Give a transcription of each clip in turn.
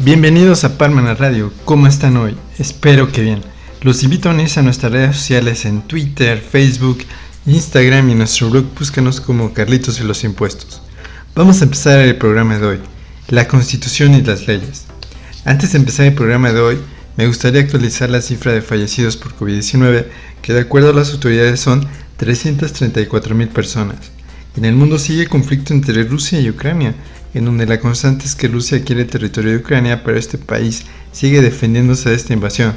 Bienvenidos a Parmenas Radio, ¿cómo están hoy? Espero que bien. Los invito a unirse a nuestras redes sociales en Twitter, Facebook, Instagram y en nuestro blog búscanos como Carlitos y los Impuestos. Vamos a empezar el programa de hoy, la Constitución y las leyes. Antes de empezar el programa de hoy, me gustaría actualizar la cifra de fallecidos por COVID-19, que de acuerdo a las autoridades son 334,000 personas. En el mundo sigue el conflicto entre Rusia y Ucrania, en donde la constante es que Rusia quiere el territorio de Ucrania, pero este país sigue defendiéndose de esta invasión.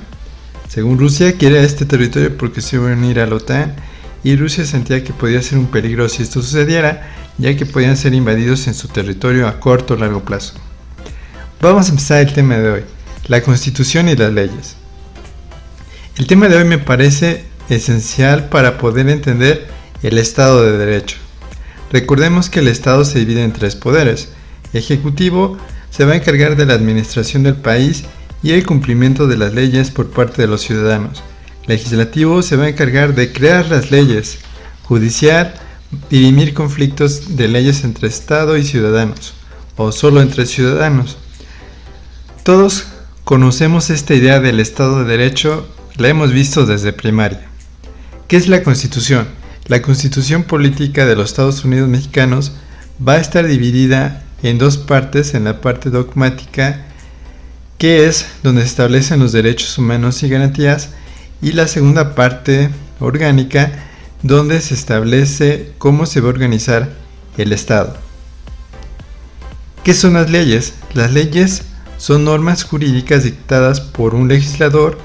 Según Rusia, quiere este territorio porque se iba a unir a la OTAN, y Rusia sentía que podía ser un peligro si esto sucediera, ya que podían ser invadidos en su territorio a corto o largo plazo. Vamos a empezar el tema de hoy, la Constitución y las leyes. El tema de hoy me parece esencial para poder entender el Estado de Derecho. Recordemos que el Estado se divide en tres poderes. Ejecutivo se va a encargar de la administración del país y el cumplimiento de las leyes por parte de los ciudadanos. Legislativo se va a encargar de crear las leyes. Judicial, dirimir conflictos de leyes entre Estado y ciudadanos, o solo entre ciudadanos. Todos conocemos esta idea del Estado de Derecho, la hemos visto desde primaria. ¿Qué es la Constitución? La Constitución Política de los Estados Unidos Mexicanos va a estar dividida en dos partes, en la parte dogmática, que es donde se establecen los derechos humanos y garantías, y la segunda parte orgánica, donde se establece cómo se va a organizar el Estado. ¿Qué son las leyes? Las leyes son normas jurídicas dictadas por un legislador,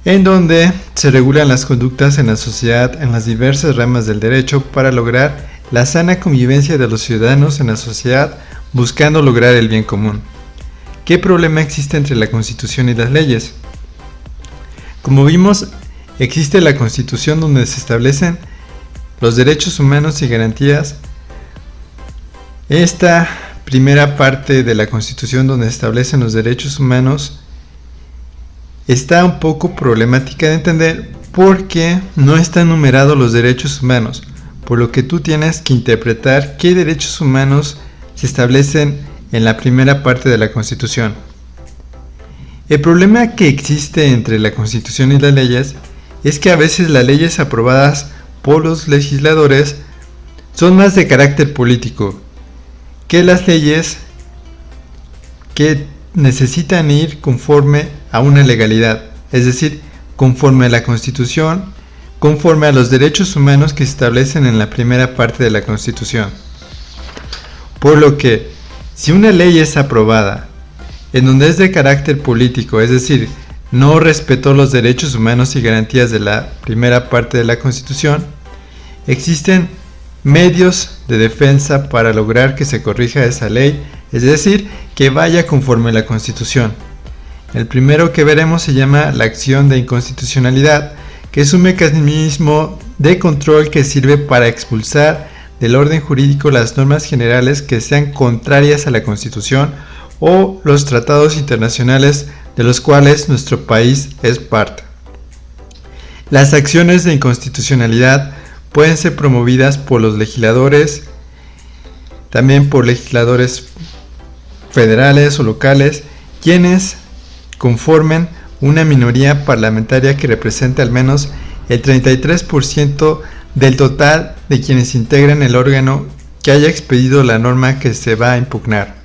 en donde se regulan las conductas en la sociedad en las diversas ramas del derecho para lograr la sana convivencia de los ciudadanos en la sociedad, buscando lograr el bien común. ¿Qué problema existe entre la Constitución y las leyes? Como vimos, existe la Constitución donde se establecen los derechos humanos y garantías. Esta primera parte de la Constitución donde se establecen los derechos humanos está un poco problemática de entender porque no están numerados los derechos humanos, por lo que tú tienes que interpretar qué derechos humanos se establecen en la primera parte de la Constitución. El problema que existe entre la Constitución y las leyes es que a veces las leyes aprobadas por los legisladores son más de carácter político que las leyes que necesitan ir conforme a una legalidad, es decir, conforme a la Constitución, conforme a los derechos humanos que se establecen en la primera parte de la Constitución. Por lo que, si una ley es aprobada en donde es de carácter político, es decir, no respetó los derechos humanos y garantías de la primera parte de la Constitución, existen medios de defensa para lograr que se corrija esa ley, es decir, que vaya conforme a la Constitución. El primero que veremos se llama la acción de inconstitucionalidad, que es un mecanismo de control que sirve para expulsar del orden jurídico las normas generales que sean contrarias a la Constitución o los tratados internacionales de los cuales nuestro país es parte. Las acciones de inconstitucionalidad pueden ser promovidas por los legisladores, también por legisladores federales o locales, quienes conformen una minoría parlamentaria que representa al menos el 33% del total de quienes integran el órgano que haya expedido la norma que se va a impugnar.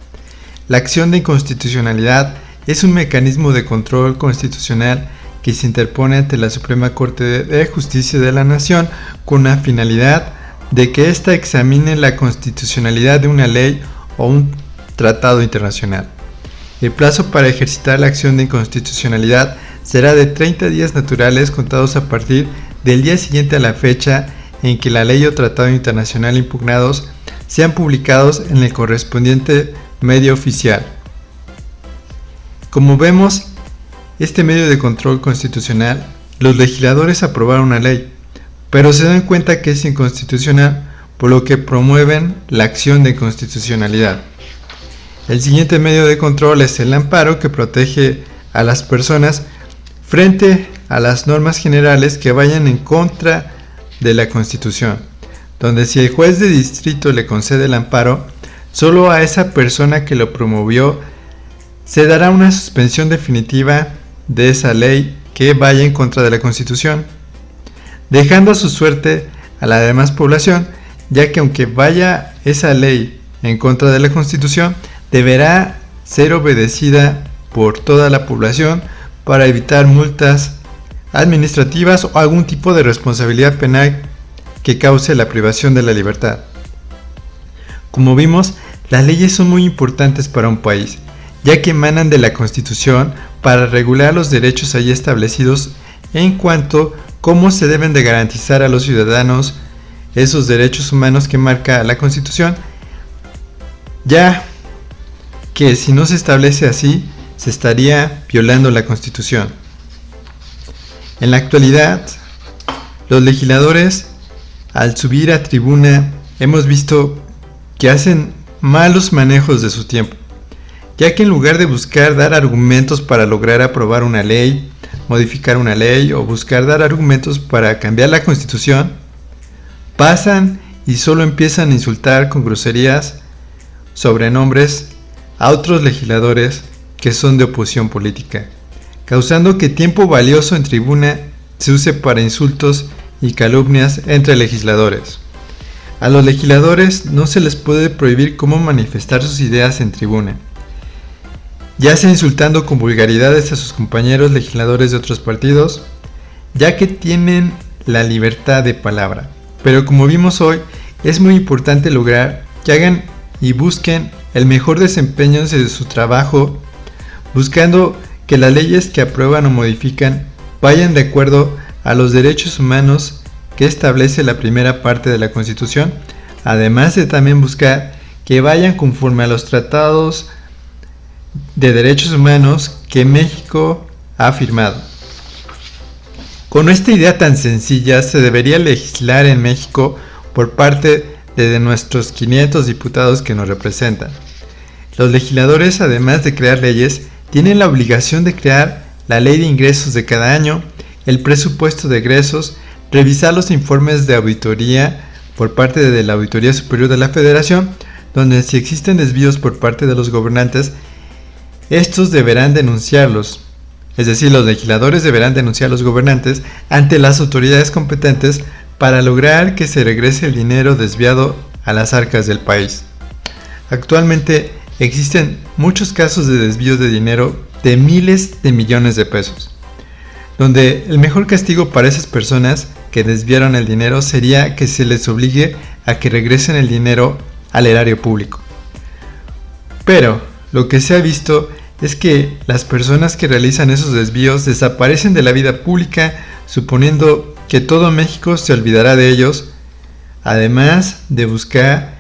La acción de inconstitucionalidad es un mecanismo de control constitucional que se interpone ante la Suprema Corte de Justicia de la Nación con la finalidad de que ésta examine la constitucionalidad de una ley o un tratado internacional. El plazo para ejercitar la acción de inconstitucionalidad será de 30 días naturales contados a partir del día siguiente a la fecha en que la ley o tratado internacional impugnados sean publicados en el correspondiente medio oficial. Como vemos, este medio de control constitucional, los legisladores aprobaron una ley, pero se dan cuenta que es inconstitucional, por lo que promueven la acción de inconstitucionalidad. El siguiente medio de control es el amparo, que protege a las personas frente a las normas generales que vayan en contra de la Constitución, donde si el juez de distrito le concede el amparo, solo a esa persona que lo promovió se dará una suspensión definitiva de esa ley que vaya en contra de la Constitución, dejando a su suerte a la demás población, ya que aunque vaya esa ley en contra de la Constitución, deberá ser obedecida por toda la población para evitar multas administrativas o algún tipo de responsabilidad penal que cause la privación de la libertad. Como vimos, las leyes son muy importantes para un país, ya que emanan de la Constitución para regular los derechos allí establecidos en cuanto a cómo se deben de garantizar a los ciudadanos esos derechos humanos que marca la Constitución, ya que si no se establece así, se estaría violando la Constitución. En la actualidad, los legisladores, al subir a tribuna, hemos visto que hacen malos manejos de su tiempo, ya que en lugar de buscar dar argumentos para lograr aprobar una ley, modificar una ley o buscar dar argumentos para cambiar la Constitución, pasan y solo empiezan a insultar con groserías, sobrenombres a otros legisladores que son de oposición política, causando que tiempo valioso en tribuna se use para insultos y calumnias entre legisladores. A los legisladores no se les puede prohibir cómo manifestar sus ideas en tribuna, ya sea insultando con vulgaridades a sus compañeros legisladores de otros partidos, ya que tienen la libertad de palabra. Pero como vimos hoy, es muy importante lograr que hagan y busquen el mejor desempeño de su trabajo, buscando que las leyes que aprueban o modifican vayan de acuerdo a los derechos humanos que establece la primera parte de la Constitución, además de también buscar que vayan conforme a los tratados de derechos humanos que México ha firmado. Con esta idea tan sencilla se debería legislar en México por parte de nuestros 500 diputados que nos representan. Los legisladores, además de crear leyes, tienen la obligación de crear la ley de ingresos de cada año, el presupuesto de egresos, revisar los informes de auditoría por parte de la Auditoría Superior de la Federación, donde si existen desvíos por parte de los gobernantes, estos deberán denunciarlos. Es decir, los legisladores deberán denunciar a los gobernantes ante las autoridades competentes para lograr que se regrese el dinero desviado a las arcas del país. Actualmente existen muchos casos de desvíos de dinero de miles de millones de pesos, donde el mejor castigo para esas personas que desviaron el dinero sería que se les obligue a que regresen el dinero al erario público. Pero lo que se ha visto es que las personas que realizan esos desvíos desaparecen de la vida pública, suponiendo que todo México se olvidará de ellos, además de buscar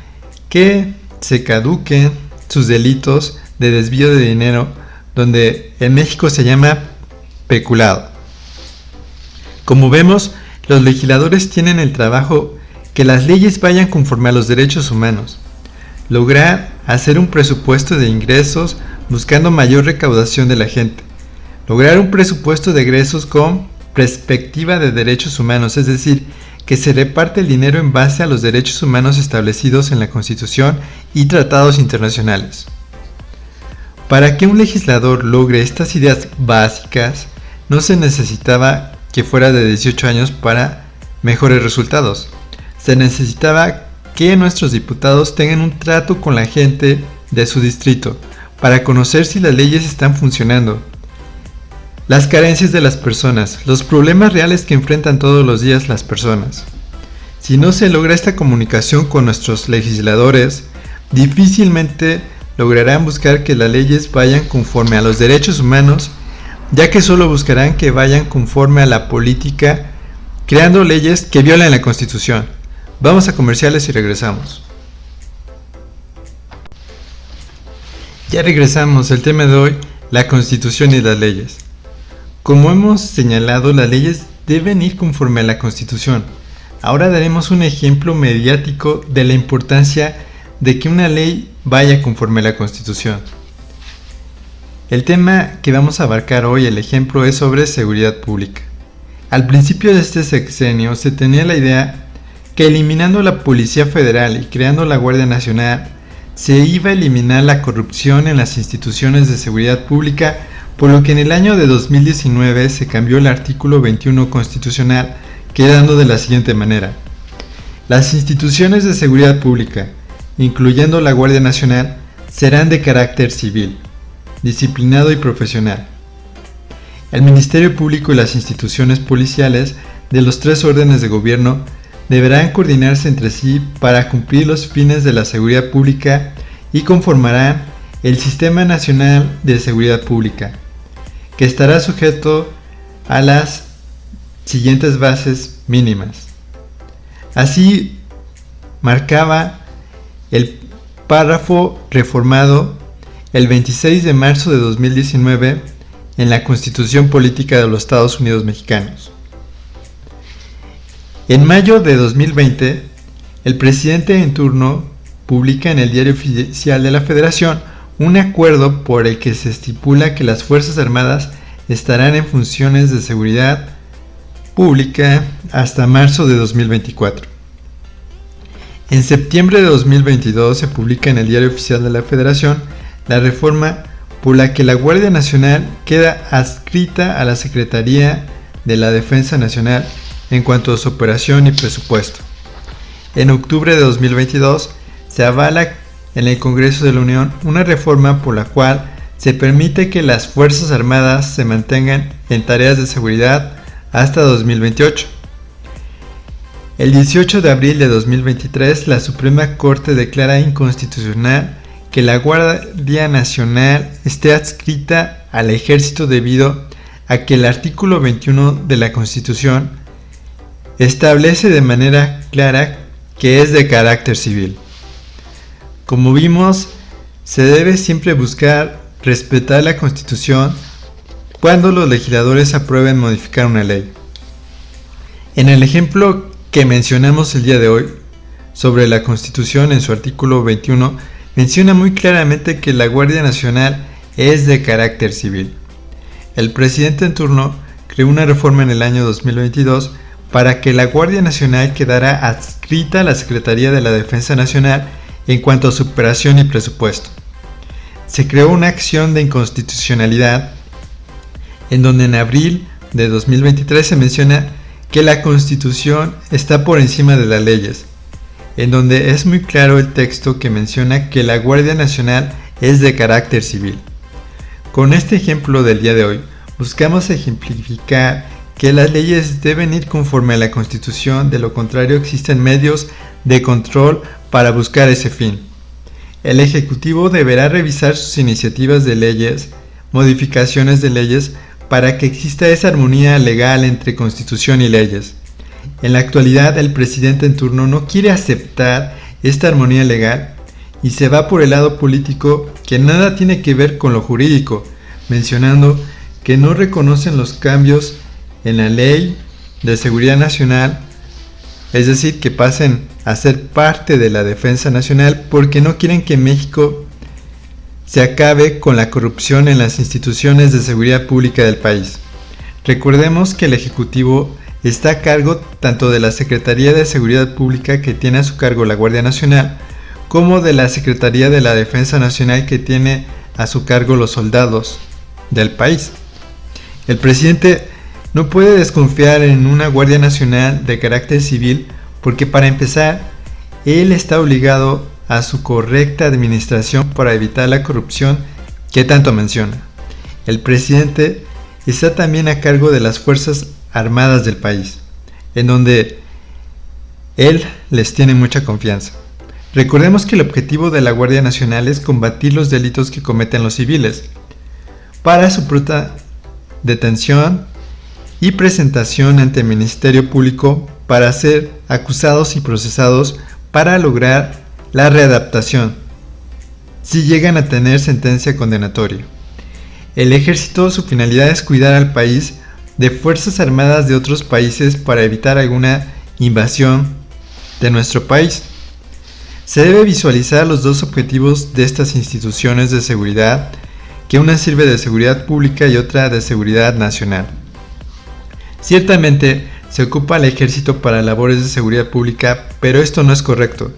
que se caduquen sus delitos de desvío de dinero, donde en México se llama peculado. Como vemos, los legisladores tienen el trabajo que las leyes vayan conforme a los derechos humanos, lograr hacer un presupuesto de ingresos buscando mayor recaudación de la gente, lograr un presupuesto de egresos con perspectiva de derechos humanos, es decir, que se reparte el dinero en base a los derechos humanos establecidos en la Constitución y tratados internacionales. Para que un legislador logre estas ideas básicas, no se necesitaba que fuera de 18 años para mejores resultados. Se necesitaba que nuestros diputados tengan un trato con la gente de su distrito para conocer si las leyes están funcionando, las carencias de las personas, los problemas reales que enfrentan todos los días las personas. Si no se logra esta comunicación con nuestros legisladores, difícilmente lograrán buscar que las leyes vayan conforme a los derechos humanos, ya que solo buscarán que vayan conforme a la política, creando leyes que violen la Constitución. Vamos a comerciales y regresamos. Ya regresamos, el tema de hoy, la Constitución y las leyes. Como hemos señalado, las leyes deben ir conforme a la Constitución. Ahora daremos un ejemplo mediático de la importancia de que una ley vaya conforme a la Constitución. El tema que vamos a abarcar hoy, el ejemplo, es sobre seguridad pública. Al principio de este sexenio se tenía la idea que eliminando la Policía Federal y creando la Guardia Nacional se iba a eliminar la corrupción en las instituciones de seguridad pública, por lo que en el año de 2019 se cambió el artículo 21 constitucional, quedando de la siguiente manera: las instituciones de seguridad pública, incluyendo la Guardia Nacional, serán de carácter civil, disciplinado y profesional. El Ministerio Público y las instituciones policiales de los 3 órdenes de gobierno deberán coordinarse entre sí para cumplir los fines de la seguridad pública y conformarán el Sistema Nacional de Seguridad Pública, que estará sujeto a las siguientes bases mínimas. Así marcaba el párrafo reformado el 26 de marzo de 2019 en la Constitución Política de los Estados Unidos Mexicanos. En mayo de 2020, el presidente en turno publica en el Diario Oficial de la Federación un acuerdo por el que se estipula que las Fuerzas Armadas estarán en funciones de seguridad pública hasta marzo de 2024. En septiembre de 2022 se publica en el Diario Oficial de la Federación la reforma por la que la Guardia Nacional queda adscrita a la Secretaría de la Defensa Nacional en cuanto a su operación y presupuesto. En octubre de 2022 se avala en el Congreso de la Unión una reforma por la cual se permite que las Fuerzas Armadas se mantengan en tareas de seguridad hasta 2028. El 18 de abril de 2023, la Suprema Corte declara inconstitucional que la Guardia Nacional esté adscrita al Ejército debido a que el artículo 21 de la Constitución establece de manera clara que es de carácter civil. Como vimos, se debe siempre buscar respetar la Constitución cuando los legisladores aprueben modificar una ley. En el ejemplo que mencionamos el día de hoy, sobre la Constitución en su artículo 21, menciona muy claramente que la Guardia Nacional es de carácter civil. El presidente en turno creó una reforma en el año 2022 para que la Guardia Nacional quedara adscrita a la Secretaría de la Defensa Nacional en cuanto a su operación y presupuesto. Se creó una acción de inconstitucionalidad en donde en abril de 2023 se menciona que la Constitución está por encima de las leyes, en donde es muy claro el texto que menciona que la Guardia Nacional es de carácter civil. Con este ejemplo del día de hoy, buscamos ejemplificar que las leyes deben ir conforme a la Constitución, de lo contrario existen medios de control para buscar ese fin. El Ejecutivo deberá revisar sus iniciativas de leyes, modificaciones de leyes, para que exista esa armonía legal entre Constitución y leyes. En la actualidad, el presidente en turno no quiere aceptar esta armonía legal y se va por el lado político que nada tiene que ver con lo jurídico, mencionando que no reconocen los cambios en la Ley de Seguridad Nacional, es decir, que pasen a ser parte de la Defensa Nacional porque no quieren que México se acabe con la corrupción en las instituciones de seguridad pública del país. Recordemos que el Ejecutivo está a cargo tanto de la Secretaría de Seguridad Pública, que tiene a su cargo la Guardia Nacional, como de la Secretaría de la Defensa Nacional, que tiene a su cargo los soldados del país. El presidente no puede desconfiar en una Guardia Nacional de carácter civil porque, para empezar, él está obligado a su correcta administración para evitar la corrupción que tanto menciona. El presidente está también a cargo de las Fuerzas Armadas del país, en donde él les tiene mucha confianza. Recordemos que el objetivo de la Guardia Nacional es combatir los delitos que cometen los civiles, para su pronta detención y presentación ante el Ministerio Público para ser acusados y procesados, para lograr la readaptación, si llegan a tener sentencia condenatoria. El ejército, su finalidad es cuidar al país de fuerzas armadas de otros países para evitar alguna invasión de nuestro país. Se debe visualizar los dos objetivos de estas instituciones de seguridad, que una sirve de seguridad pública y otra de seguridad nacional. Ciertamente se ocupa al ejército para labores de seguridad pública, pero esto no es correcto,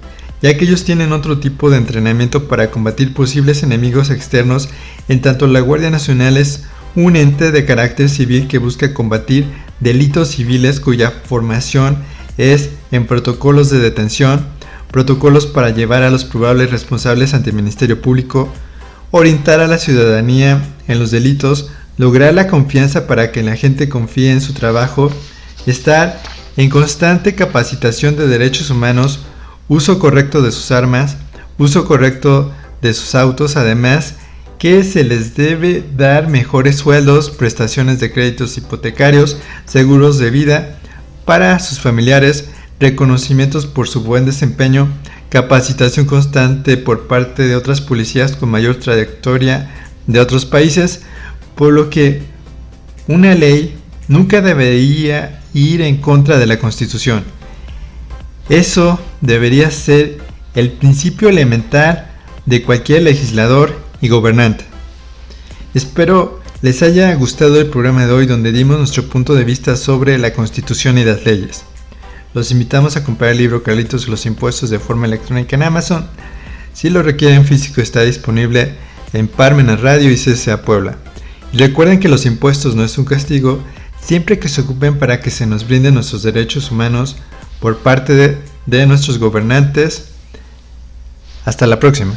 ya que ellos tienen otro tipo de entrenamiento para combatir posibles enemigos externos, en tanto la Guardia Nacional es un ente de carácter civil que busca combatir delitos civiles cuya formación es en protocolos de detención, protocolos para llevar a los probables responsables ante el Ministerio Público, orientar a la ciudadanía en los delitos, lograr la confianza para que la gente confíe en su trabajo, estar en constante capacitación de derechos humanos, uso correcto de sus armas, uso correcto de sus autos, además que se les debe dar mejores sueldos, prestaciones de créditos hipotecarios, seguros de vida para sus familiares, reconocimientos por su buen desempeño, capacitación constante por parte de otras policías con mayor trayectoria de otros países, por lo que una ley nunca debería ir en contra de la Constitución. Eso debería ser el principio elemental de cualquier legislador y gobernante. Espero les haya gustado el programa de hoy, donde dimos nuestro punto de vista sobre la Constitución y las leyes. Los invitamos a comprar el libro Carlitos y los impuestos de forma electrónica en Amazon. Si lo requieren físico, está disponible en Parmenas Radio y CCA Puebla. Y recuerden que los impuestos no es un castigo, siempre que se ocupen para que se nos brinden nuestros derechos humanos por parte de nuestros gobernantes. Hasta la próxima.